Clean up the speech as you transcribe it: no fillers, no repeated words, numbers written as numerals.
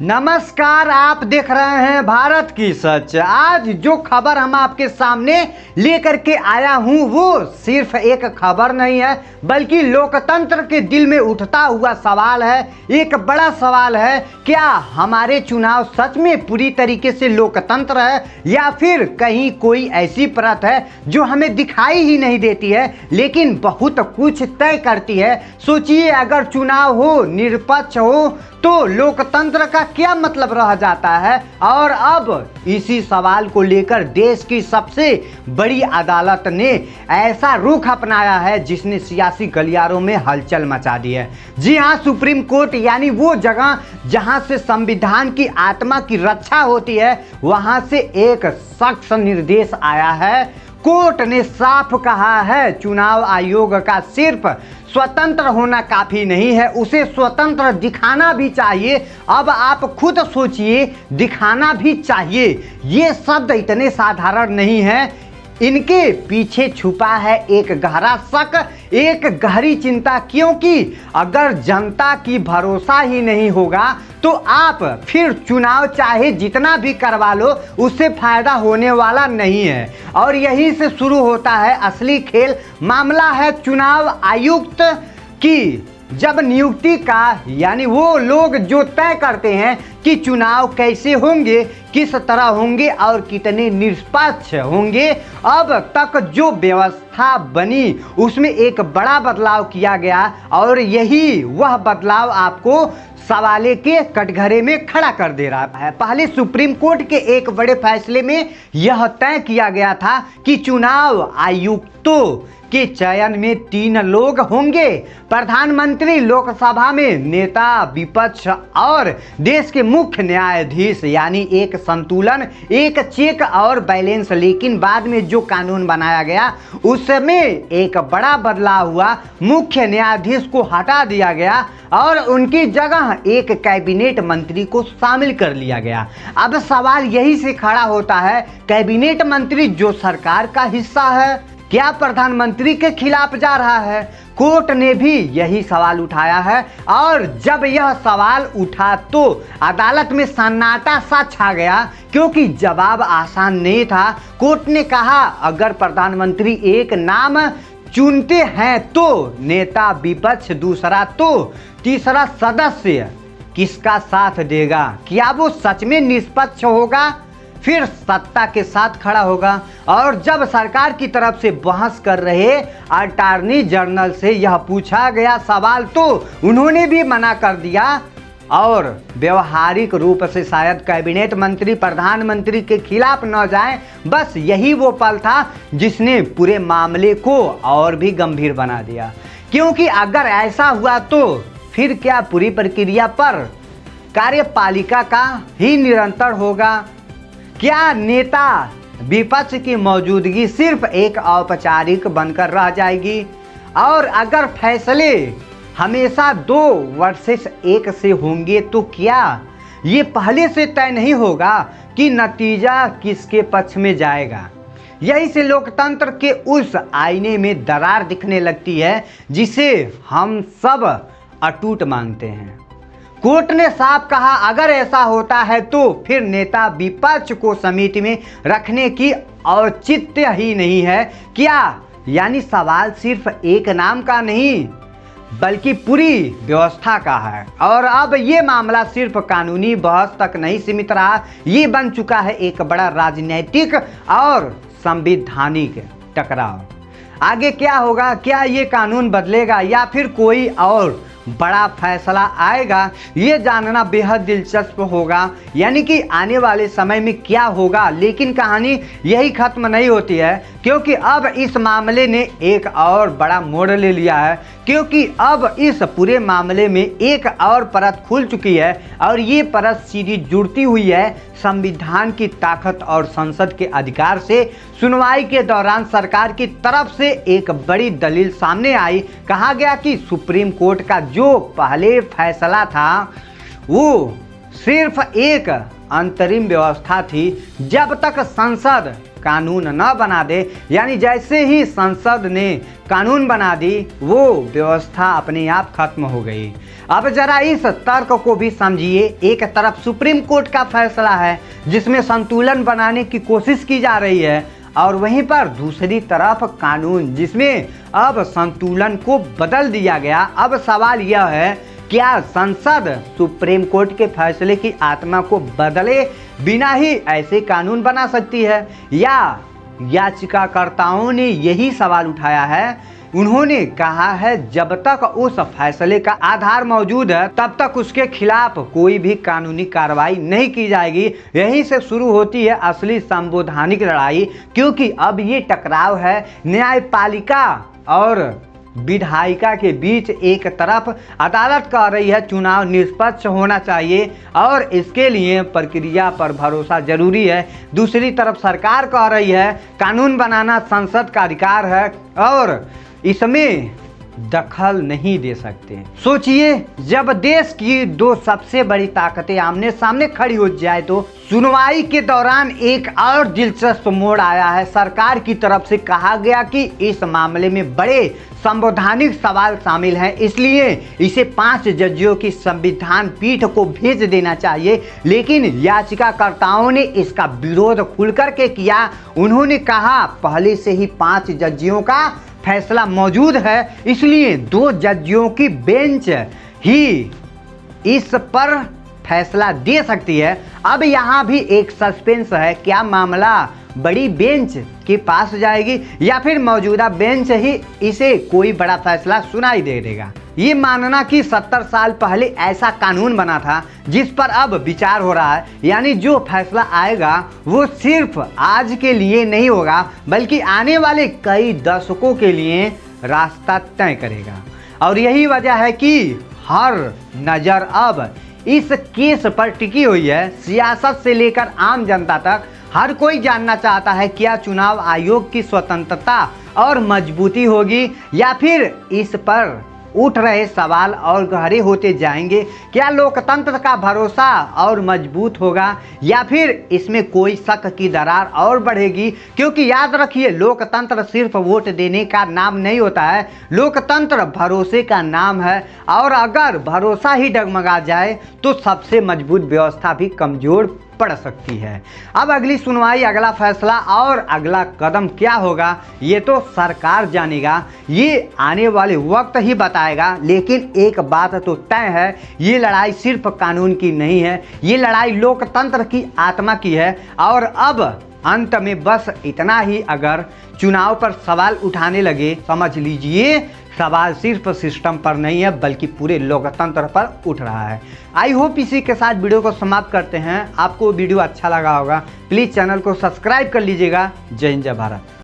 नमस्कार, आप देख रहे हैं भारत की सच। आज जो खबर हम आपके सामने लेकर के आया हूं वो सिर्फ एक खबर नहीं है, बल्कि लोकतंत्र के दिल में उठता हुआ सवाल है। एक बड़ा सवाल है, क्या हमारे चुनाव सच में पूरी तरीके से लोकतंत्र है या फिर कहीं कोई ऐसी परत है जो हमें दिखाई ही नहीं देती है लेकिन बहुत कुछ तय करती है। सोचिए, अगर चुनाव हो, निष्पक्ष हो तो लोकतंत्र का क्या मतलब रह जाता है। और अब इसी सवाल को लेकर देश की सबसे बड़ी अदालत ने ऐसा रुख अपनाया है जिसने सियासी गलियारों में हलचल मचा दी है। जी हाँ, सुप्रीम कोर्ट यानी वो जगह जहां से संविधान की आत्मा की रक्षा होती है, वहां से एक सख्त निर्देश आया है। कोर्ट ने साफ कहा है, चुनाव आयोग का सिर्फ स्वतंत्र होना काफी नहीं है, उसे स्वतंत्र दिखाना भी चाहिए। अब आप खुद सोचिए, दिखाना भी चाहिए। ये शब्द इतने साधारण नहीं है, इनके पीछे छुपा है एक गहरा शक, एक गहरी चिंता। क्योंकि अगर जनता की भरोसा ही नहीं होगा तो आप फिर चुनाव चाहे जितना भी करवा लो, उससे फायदा होने वाला नहीं है। और यहीं से शुरू होता है असली खेल। मामला है चुनाव आयुक्त की। जब नियुक्ति का यानी वो लोग जो तय करते हैं कि चुनाव कैसे होंगे, किस तरह होंगे और कितने निष्पक्ष होंगे, अब तक जो व्यवस्था बनी उसमें एक बड़ा बदलाव किया गया। और यही वह बदलाव आपको सवाले के कटघरे में खड़ा कर दे रहा है। पहले सुप्रीम कोर्ट के एक बड़े फैसले में यह तय किया गया था कि चुनाव आयुक्तों के चयन में 3 लोग होंगे, प्रधानमंत्री, लोकसभा में नेता विपक्ष और देश के मुख्य न्यायाधीश, यानी एक संतुलन, एक चेक और बैलेंस। लेकिन बाद में जो कानून बनाया गया उसमें एक बड़ा बदलाव हुआ। मुख्य न्यायाधीश को हटा दिया गया और उनकी जगह एक कैबिनेट मंत्री को शामिल कर लिया गया। अब सवाल यही से खड़ा होता है, कैबिनेट मंत्री जो सरकार का हिस्सा है, क्या प्रधानमंत्री के खिलाफ जा रहा है? कोर्ट ने भी यही सवाल उठाया है। और जब यह सवाल उठा तो अदालत में सन्नाटा सा छा गया, क्योंकि जवाब आसान नहीं था। कोर्ट ने कहा, अगर प्रधानमंत्री एक नाम चुनते हैं तो नेता विपक्ष दूसरा, तो तीसरा सदस्य किसका साथ देगा? क्या वो सच में निष्पक्ष होगा, फिर सत्ता के साथ खड़ा होगा? और जब सरकार की तरफ से बहस कर रहे अटॉर्नी जनरल से यह पूछा गया सवाल तो उन्होंने भी मना कर दिया। और व्यवहारिक रूप से शायद कैबिनेट मंत्री प्रधानमंत्री के खिलाफ न जाएं, बस यही वो पल था जिसने पूरे मामले को और भी गंभीर बना दिया। क्योंकि अगर ऐसा हुआ तो फिर क्या पूरी प्रक्रिया पर कार्यपालिका का ही नियंत्रण होगा? क्या नेता विपक्ष की मौजूदगी सिर्फ एक औपचारिक बनकर रह जाएगी? और अगर फैसले हमेशा 2 वर्सेस 1 से होंगे तो क्या ये पहले से तय नहीं होगा कि नतीजा किसके पक्ष में जाएगा? यही से लोकतंत्र के उस आईने में दरार दिखने लगती है जिसे हम सब अटूट मानते हैं। कोर्ट ने साफ कहा, अगर ऐसा होता है तो फिर नेता विपक्ष को समिति में रखने की औचित्य ही नहीं है। क्या यानी सवाल सिर्फ एक नाम का नहीं बल्कि पूरी व्यवस्था का है। और अब ये मामला सिर्फ कानूनी बहस तक नहीं सीमित रहा, ये बन चुका है एक बड़ा राजनीतिक और संवैधानिक टकराव। आगे क्या होगा? क्या ये कानून बदलेगा या फिर कोई और बड़ा फैसला आएगा? ये जानना बेहद दिलचस्प होगा, यानी कि आने वाले समय में क्या होगा। लेकिन कहानी यही खत्म नहीं होती है, क्योंकि अब इस मामले ने एक और बड़ा मोड़ ले लिया है। क्योंकि अब इस पूरे मामले में एक और परत खुल चुकी है और ये परत सीधी जुड़ती हुई है संविधान की ताकत और संसद के अधिकार से। सुनवाई के दौरान सरकार की तरफ से एक बड़ी दलील सामने आई। कहा गया कि सुप्रीम कोर्ट का जो पहले फैसला था वो सिर्फ एक अंतरिम व्यवस्था थी। जब तक संसद कानून न बना दे, यानी जैसे ही संसद ने कानून बना दी वो व्यवस्था अपने आप खत्म हो गई। अब जरा इस तर्क को भी समझिए। एक तरफ सुप्रीम कोर्ट का फैसला है जिसमें संतुलन बनाने की कोशिश की जा रही है, और वहीं पर दूसरी तरफ कानून जिसमें अब संतुलन को बदल दिया गया। अब सवाल यह है, क्या संसद सुप्रीम कोर्ट के फैसले की आत्मा को बदले बिना ही ऐसे कानून बना सकती है? या याचिकाकर्ताओं ने यही सवाल उठाया है। उन्होंने कहा है जब तक उस फैसले का आधार मौजूद है तब तक उसके खिलाफ कोई भी कानूनी कार्रवाई नहीं की जाएगी। यहीं से शुरू होती है असली संवैधानिक लड़ाई, क्योंकि अब ये टकराव है न्यायपालिका और विधायिका के बीच। एक तरफ अदालत कह रही है चुनाव निष्पक्ष होना चाहिए और इसके लिए प्रक्रिया पर भरोसा जरूरी है, दूसरी तरफ सरकार कह रही है कानून बनाना संसद का अधिकार है और इसमें दखल नहीं दे सकते। सोचिए, जब देश की दो सबसे बड़ी ताकतें आमने सामने खड़ी हो जाए तो सुनवाई के दौरान एक और दिलचस्प मोड़ आया है। सरकार की तरफ से कहा गया कि इस मामले में बड़े संवैधानिक सवाल शामिल हैं, इसलिए इसे 5 जजियों की संविधान पीठ को भेज देना चाहिए। लेकिन याचिकाकर्ताओं ने इसका विरोध खुलकर के किया। उन्होंने कहा पहले से ही 5 जजियों का फैसला मौजूद है, इसलिए 2 जजियों की बेंच ही इस पर फैसला दे सकती है। अब यहाँ भी एक सस्पेंस है, क्या मामला बड़ी बेंच के पास जाएगी या फिर मौजूदा बेंच ही इसे कोई बड़ा फैसला सुनाई दे देगा? ये मानना कि 70 साल पहले ऐसा कानून बना था जिस पर अब विचार हो रहा है, यानी जो फैसला आएगा वो सिर्फ आज के लिए नहीं होगा बल्कि आने वाले कई दशकों के लिए रास्ता तय करेगा। और यही वजह है कि हर नज़र अब इस केस पर टिकी हुई है। सियासत से लेकर आम जनता तक हर कोई जानना चाहता है क्या चुनाव आयोग की स्वतंत्रता और मजबूती होगी या फिर इस पर उठ रहे सवाल और गहरे होते जाएंगे। क्या लोकतंत्र का भरोसा और मजबूत होगा या फिर इसमें कोई शक की दरार और बढ़ेगी? क्योंकि याद रखिए, लोकतंत्र सिर्फ वोट देने का नाम नहीं होता है, लोकतंत्र भरोसे का नाम है। और अगर भरोसा ही डगमगा जाए तो सबसे मजबूत व्यवस्था भी कमजोर पड़ सकती है। अब अगली सुनवाई, अगला फैसला और अगला कदम क्या होगा ये तो सरकार जानेगा, ये आने वाले वक्त ही बताएगा। लेकिन एक बात तो तय है, ये लड़ाई सिर्फ कानून की नहीं है, ये लड़ाई लोकतंत्र की आत्मा की है। और अब अंत में बस इतना ही, अगर चुनाव पर सवाल उठाने लगे, समझ लीजिए सवाल सिर्फ सिस्टम पर नहीं है बल्कि पूरे लोकतंत्र पर उठ रहा है। आई होप इसी के साथ वीडियो को समाप्त करते हैं। आपको वीडियो अच्छा लगा होगा, प्लीज़ चैनल को सब्सक्राइब कर लीजिएगा। जय हिंद, जय भारत।